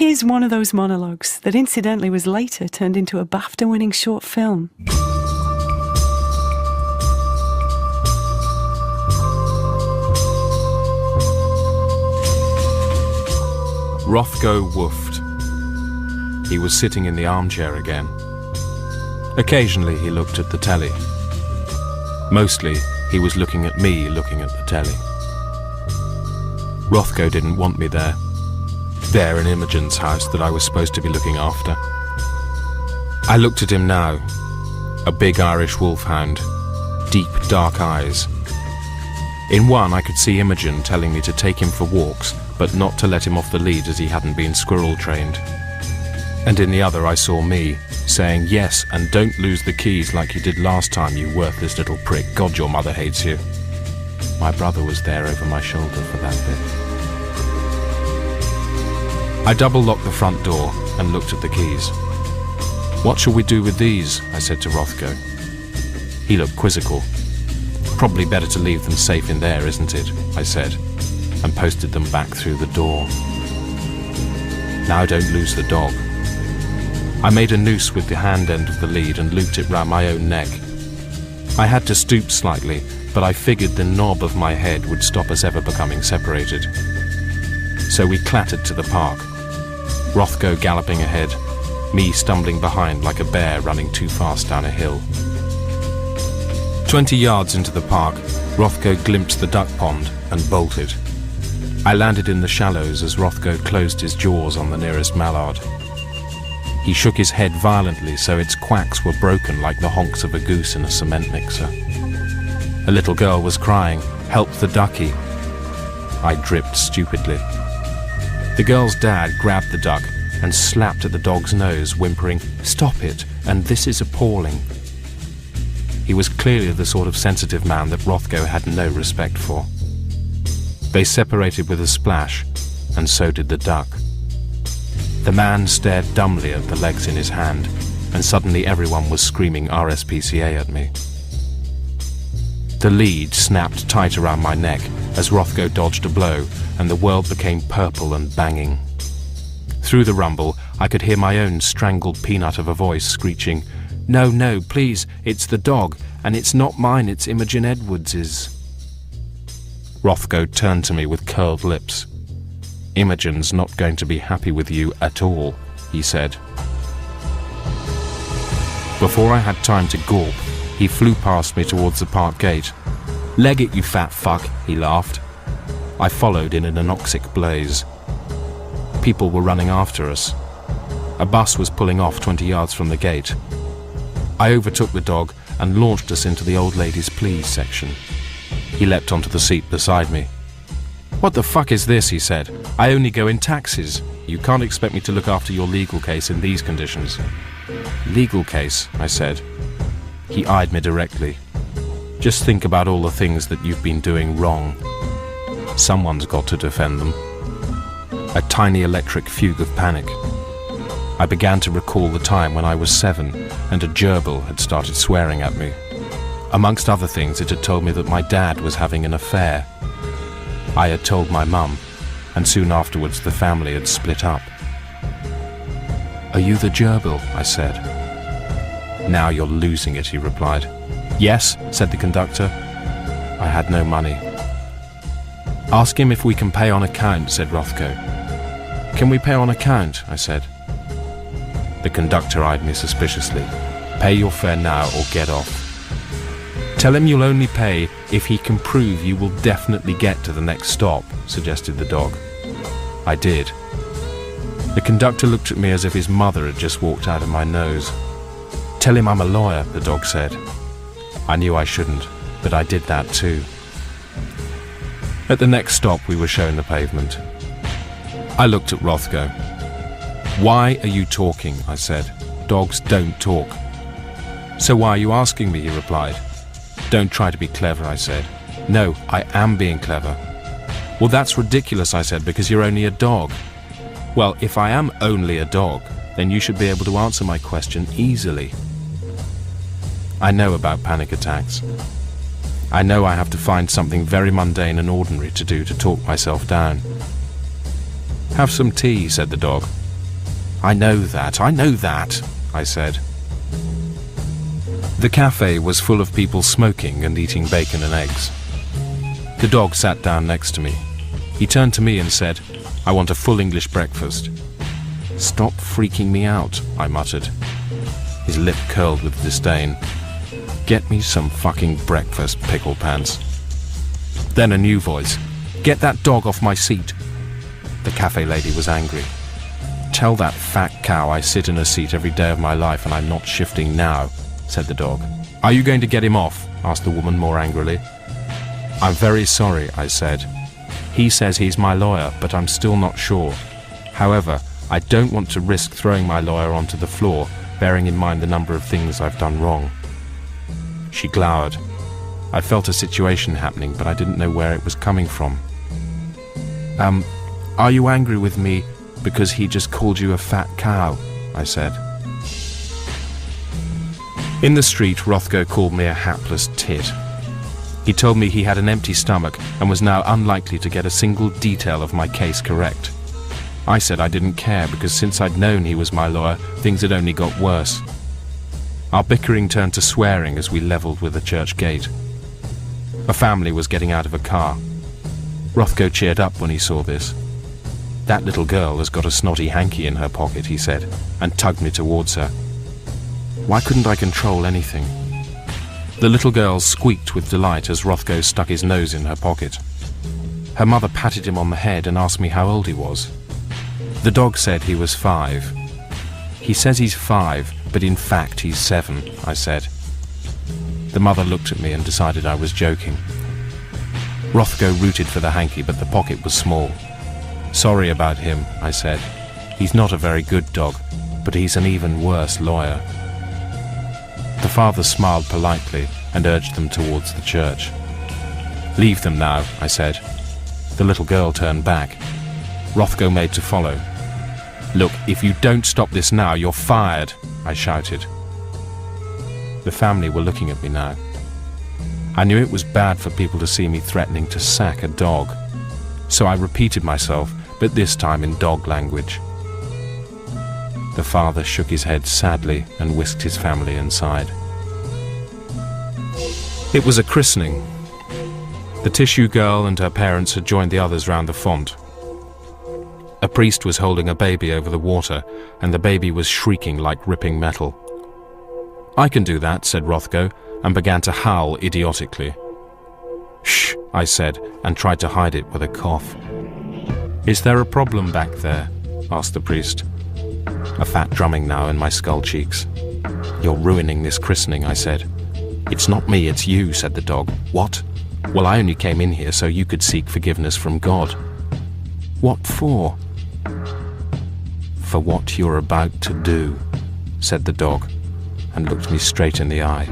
Here's one of those monologues that incidentally was later turned into a BAFTA-winning short film. Rothko woofed. He was sitting in the armchair again. Occasionally he looked at the telly. Mostly he was looking at me looking at the telly. Rothko didn't want me there in Imogen's house that I was supposed to be looking after. I looked at him now, a big Irish wolfhound, deep dark eyes. In one I could see Imogen telling me to take him for walks, but not to let him off the lead as he hadn't been squirrel trained. And in the other I saw me, saying yes, and don't lose the keys like you did last time, you worthless little prick. God, your mother hates you. My brother was there over my shoulder for that bit. I double-locked the front door and looked at the keys. What shall we do with these? I said to Rothko. He looked quizzical. Probably better to leave them safe in there, isn't it? I said, and posted them back through the door. Now don't lose the dog. I made a noose with the hand end of the lead and looped it round my own neck. I had to stoop slightly, but I figured the knob of my head would stop us ever becoming separated. So we clattered to the park, Rothko galloping ahead, me stumbling behind like a bear running too fast down a hill. 20 yards into the park, Rothko glimpsed the duck pond and bolted. I landed in the shallows as Rothko closed his jaws on the nearest mallard. He shook his head violently so its quacks were broken like the honks of a goose in a cement mixer. A little girl was crying, "Help the ducky." I dripped stupidly. The girl's dad grabbed the duck and slapped at the dog's nose, whimpering, "Stop it, and this is appalling." He was clearly the sort of sensitive man that Rothko had no respect for. They separated with a splash, and so did the duck. The man stared dumbly at the legs in his hand, and suddenly everyone was screaming RSPCA at me. The lead snapped tight around my neck as Rothko dodged a blow, and the world became purple and banging. Through the rumble, I could hear my own strangled peanut of a voice screeching, "No, no, please, it's the dog, and it's not mine, it's Imogen Edwards's." Rothko turned to me with curled lips. "Imogen's not going to be happy with you at all," he said. Before I had time to gawp, he flew past me towards the park gate. "Leg it, you fat fuck," he laughed. I followed in an anoxic blaze. People were running after us. A bus was pulling off 20 yards from the gate. I overtook the dog and launched us into the old lady's please section. He leapt onto the seat beside me. "What the fuck is this?" he said. "I only go in taxis. You can't expect me to look after your legal case in these conditions." "Legal case?" I said. He eyed me directly. "Just think about all the things that you've been doing wrong. Someone's got to defend them." A tiny electric fugue of panic. I began to recall the time when I was 7 and a gerbil had started swearing at me. Amongst other things, it had told me that my dad was having an affair. I had told my mum, and soon afterwards the family had split up. "Are you the gerbil?" I said. "Now you're losing it," he replied. "Yes," said the conductor. I had no money. "Ask him if we can pay on account," said Rothko. "Can we pay on account?" I said. The conductor eyed me suspiciously. "Pay your fare now or get off." "Tell him you'll only pay if he can prove you will definitely get to the next stop," suggested the dog. I did. The conductor looked at me as if his mother had just walked out of my nose. "Tell him I'm a lawyer," the dog said. I knew I shouldn't, but I did that too. At the next stop, we were shown the pavement. I looked at Rothko. "Why are you talking?" I said. "Dogs don't talk." "So why are you asking me?" he replied. "Don't try to be clever," I said. "No, I am being clever." "Well, that's ridiculous," I said, "because you're only a dog." "Well, if I am only a dog, then you should be able to answer my question easily." I know about panic attacks. I know I have to find something very mundane and ordinary to do to talk myself down. "Have some tea," said the dog. I know that, I said. The cafe was full of people smoking and eating bacon and eggs. The dog sat down next to me. He turned to me and said, "I want a full English breakfast." "Stop freaking me out," I muttered. His lip curled with disdain. "Get me some fucking breakfast, pickle pants." Then a new voice. "Get that dog off my seat." The cafe lady was angry. "Tell that fat cow I sit in a seat every day of my life and I'm not shifting now," said the dog. "Are you going to get him off?" asked the woman more angrily. "I'm very sorry," I said. "He says he's my lawyer, but I'm still not sure. However, I don't want to risk throwing my lawyer onto the floor, bearing in mind the number of things I've done wrong." She glowered. I felt a situation happening, but I didn't know where it was coming from. Are you angry with me because he just called you a fat cow?" I said. In the street, Rothko called me a hapless tit. He told me he had an empty stomach and was now unlikely to get a single detail of my case correct. I said I didn't care because since I'd known he was my lawyer, things had only got worse. Our bickering turned to swearing as we levelled with the church gate. A family was getting out of a car. Rothko cheered up when he saw this. "That little girl has got a snotty hanky in her pocket," he said, and tugged me towards her. Why couldn't I control anything? The little girl squeaked with delight as Rothko stuck his nose in her pocket. Her mother patted him on the head and asked me how old he was. The dog said he was 5. "He says he's 5, but in fact he's 7, I said. The mother looked at me and decided I was joking. Rothko rooted for the hanky, but the pocket was small. "Sorry about him," I said. "He's not a very good dog, but he's an even worse lawyer." The father smiled politely and urged them towards the church. "Leave them now," I said. The little girl turned back. Rothko made to follow. "Look, if you don't stop this now, you're fired," I shouted. The family were looking at me now. I knew it was bad for people to see me threatening to sack a dog, so I repeated myself, but this time in dog language. The father shook his head sadly and whisked his family inside. It was a christening. The tissue girl and her parents had joined the others round the font. A priest was holding a baby over the water, and the baby was shrieking like ripping metal. "I can do that," said Rothko, and began to howl idiotically. "Shh," I said, and tried to hide it with a cough. "Is there a problem back there?" asked the priest. A fat drumming now in my skull cheeks. "You're ruining this christening," I said. "It's not me, it's you," said the dog. "What? Well, I only came in here so you could seek forgiveness from God." "What for?" "For what you're about to do," said the dog, and looked me straight in the eye.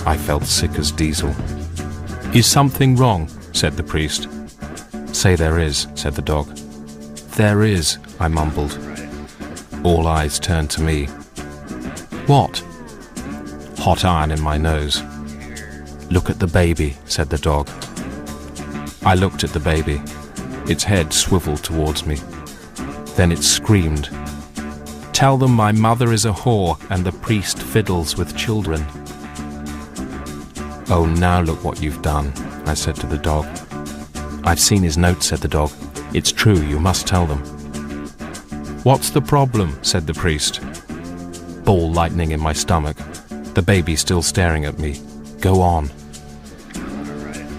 I felt sick as diesel. "Is something wrong?" said the priest. "Say there is," said the dog. "There is," I mumbled. All eyes turned to me. "What?" Hot iron in my nose. "Look at the baby," said the dog. I looked at the baby. Its head swiveled towards me. Then it screamed. "Tell them my mother is a whore and the priest fiddles with children." "Oh, now look what you've done," I said to the dog. "I've seen his note," said the dog. "It's true, you must tell them." "What's the problem?" said the priest. Ball lightning in my stomach. The baby still staring at me. "Go on."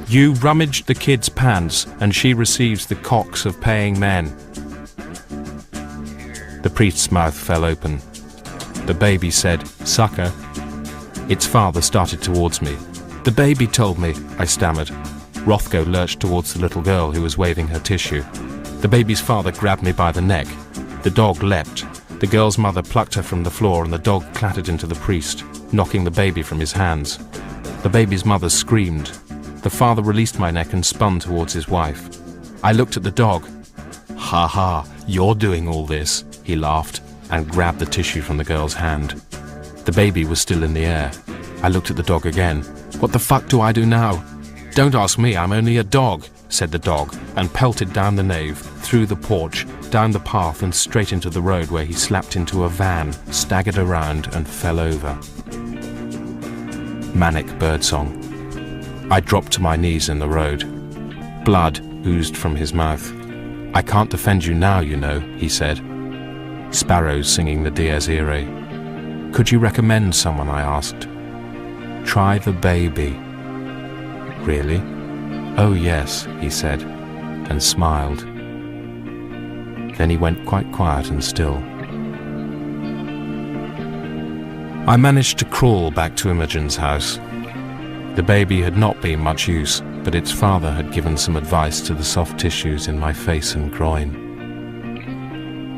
"You rummaged the kid's pants and she receives the cocks of paying men." The priest's mouth fell open. The baby said, "Sucker." Its father started towards me. "The baby told me," I stammered. Rothko lurched towards the little girl who was waving her tissue. The baby's father grabbed me by the neck. The dog leapt. The girl's mother plucked her from the floor and the dog clattered into the priest, knocking the baby from his hands. The baby's mother screamed. The father released my neck and spun towards his wife. I looked at the dog. "Ha ha, you're doing all this," he laughed and grabbed the tissue from the girl's hand. The baby was still in the air. I looked at the dog again. "What the fuck do I do now?" "Don't ask me, I'm only a dog," said the dog, and pelted down the nave, through the porch, down the path and straight into the road, where he slapped into a van, staggered around and fell over. Manic birdsong. I dropped to my knees in the road. Blood oozed from his mouth. "I can't defend you now, you know," he said. Sparrows singing the Dies Irae. "Could you recommend someone?" I asked. "Try the baby." "Really?" "Oh yes," he said, and smiled. Then he went quite quiet and still. I managed to crawl back to Imogen's house. The baby had not been much use, but its father had given some advice to the soft tissues in my face and groin.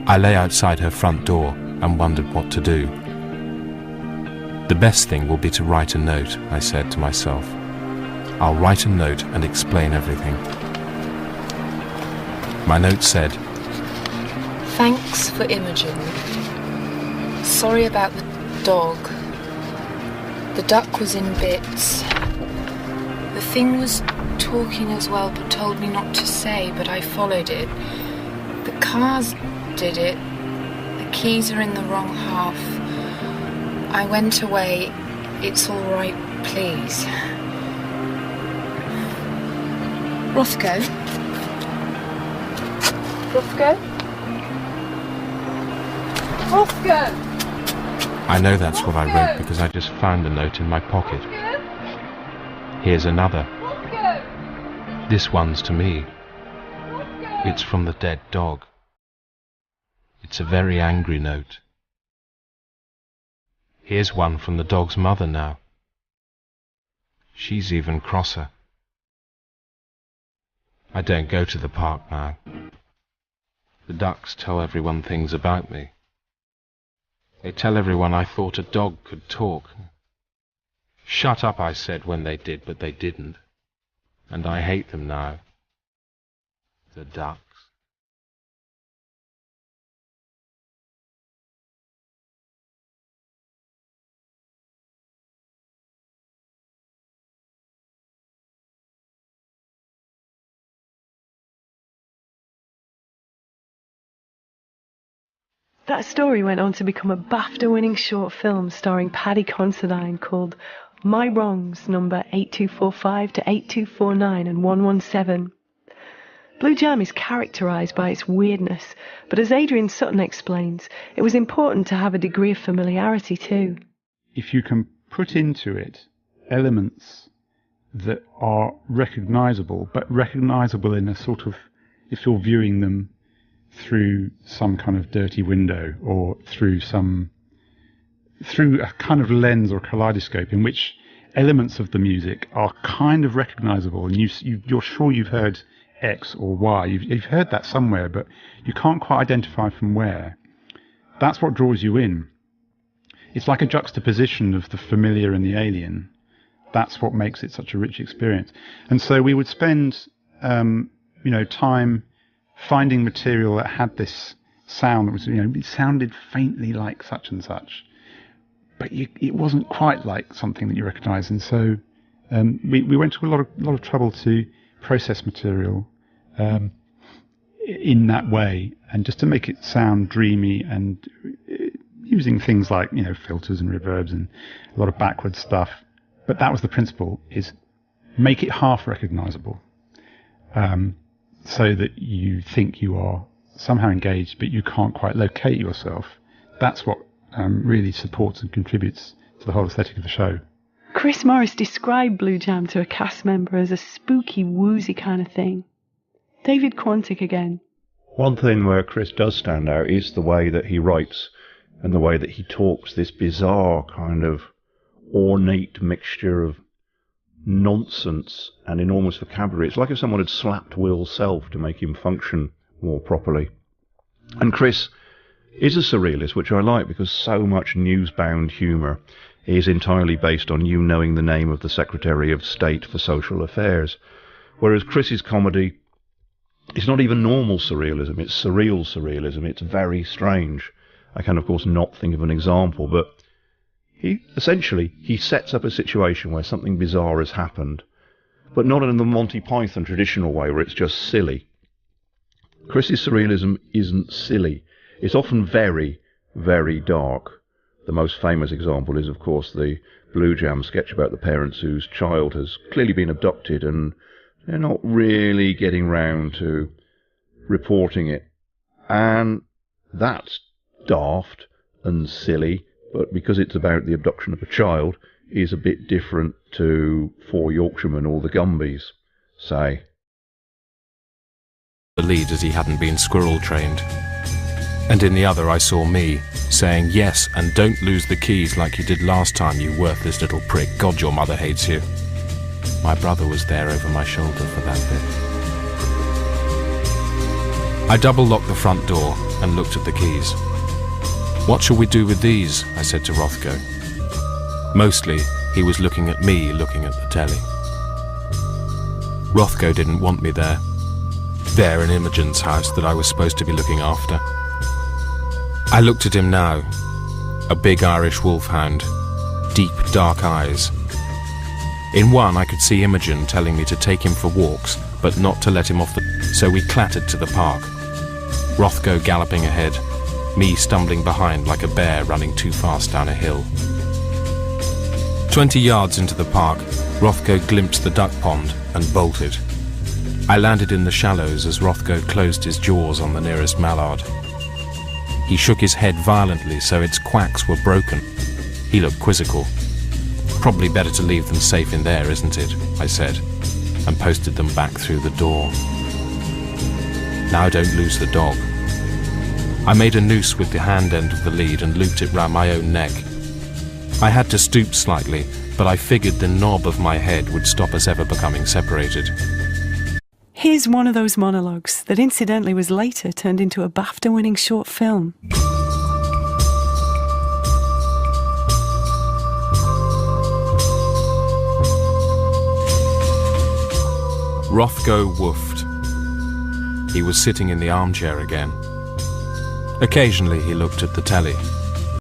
I lay outside her front door and wondered what to do. "The best thing will be to write a note," I said to myself. "I'll write a note and explain everything." My note said, "Thanks for Imogen. Sorry about the dog. The duck was in bits. The thing was talking as well, but told me not to say, but I followed it. The cars did it. The keys are in the wrong half. I went away. It's all right, please. Rothko? Rothko? Rothko! I know that's what I wrote because I just found the note in my pocket. Here's another. This one's to me. It's from the dead dog. It's a very angry note. Here's one from the dog's mother now. She's even crosser. I don't go to the park now. The ducks tell everyone things about me. They tell everyone I thought a dog could talk. Shut up, I said when they did, but they didn't. And I hate them now. The ducks. That story went on to become a BAFTA-winning short film starring Paddy Considine called My Wrongs, number 8245 to 8249 and 117. Blue Jam is characterised by its weirdness, but as Adrian Sutton explains, it was important to have a degree of familiarity too. If you can put into it elements that are recognisable, but recognisable in a sort of, if you're viewing them through some kind of dirty window or through a kind of lens or kaleidoscope in which elements of the music are kind of recognisable, and you're sure you've heard X or Y. You've heard that somewhere, but you can't quite identify from where. That's what draws you in. It's like a juxtaposition of the familiar and the alien. That's what makes it such a rich experience. And so we would spend, time finding material that had this sound that was, it sounded faintly like such and such, but it wasn't quite like something that you recognise. And so we went to a lot of trouble to process material in that way, and just to make it sound dreamy, and using things like filters and reverbs and a lot of backward stuff. But that was the principle: is make it half recognisable. So that you think you are somehow engaged, but you can't quite locate yourself. That's what really supports and contributes to the whole aesthetic of the show. Chris Morris described Blue Jam to a cast member as a spooky, woozy kind of thing. David Quantick again. One thing where Chris does stand out is the way that he writes and the way that he talks, this bizarre kind of ornate mixture of nonsense and enormous vocabulary. It's like if someone had slapped Will's self to make him function more properly. And Chris is a surrealist, which I like, because so much newsbound humour is entirely based on you knowing the name of the Secretary of State for Social Affairs. Whereas Chris's comedy is not even normal surrealism, it's surreal surrealism. It's very strange. I can, of course, not think of an example, but he sets up a situation where something bizarre has happened, but not in the Monty Python traditional way where it's just silly. Chris's surrealism isn't silly. It's often very, very dark. The most famous example is, of course, the Blue Jam sketch about the parents whose child has clearly been abducted and they're not really getting round to reporting it. And that's daft and silly, but because it's about the abduction of a child, is a bit different to Four Yorkshiremen or the Gumbies, say. The lead as he hadn't been squirrel trained. And in the other I saw me, saying, "Yes, and don't lose the keys like you did last time, you worthless little prick. God, your mother hates you." My brother was there over my shoulder for that bit. I double-locked the front door and looked at the keys. "What shall we do with these?" I said to Rothko. Mostly, he was looking at me, looking at the telly. Rothko didn't want me there. There in Imogen's house that I was supposed to be looking after. I looked at him now. A big Irish wolfhound. Deep, dark eyes. In one I could see Imogen telling me to take him for walks, but not to let him off the... So we clattered to the park. Rothko galloping ahead, me stumbling behind like a bear running too fast down a hill. 20 yards into the park, Rothko glimpsed the duck pond and bolted. I landed in the shallows as Rothko closed his jaws on the nearest mallard. He shook his head violently so its quacks were broken. He looked quizzical. "Probably better to leave them safe in there, isn't it?" I said, and posted them back through the door. "Now don't lose the dog." I made a noose with the hand end of the lead and looped it round my own neck. I had to stoop slightly, but I figured the knob of my head would stop us ever becoming separated. Here's one of those monologues that incidentally was later turned into a BAFTA-winning short film. Rothko woofed. He was sitting in the armchair again. Occasionally he looked at the telly.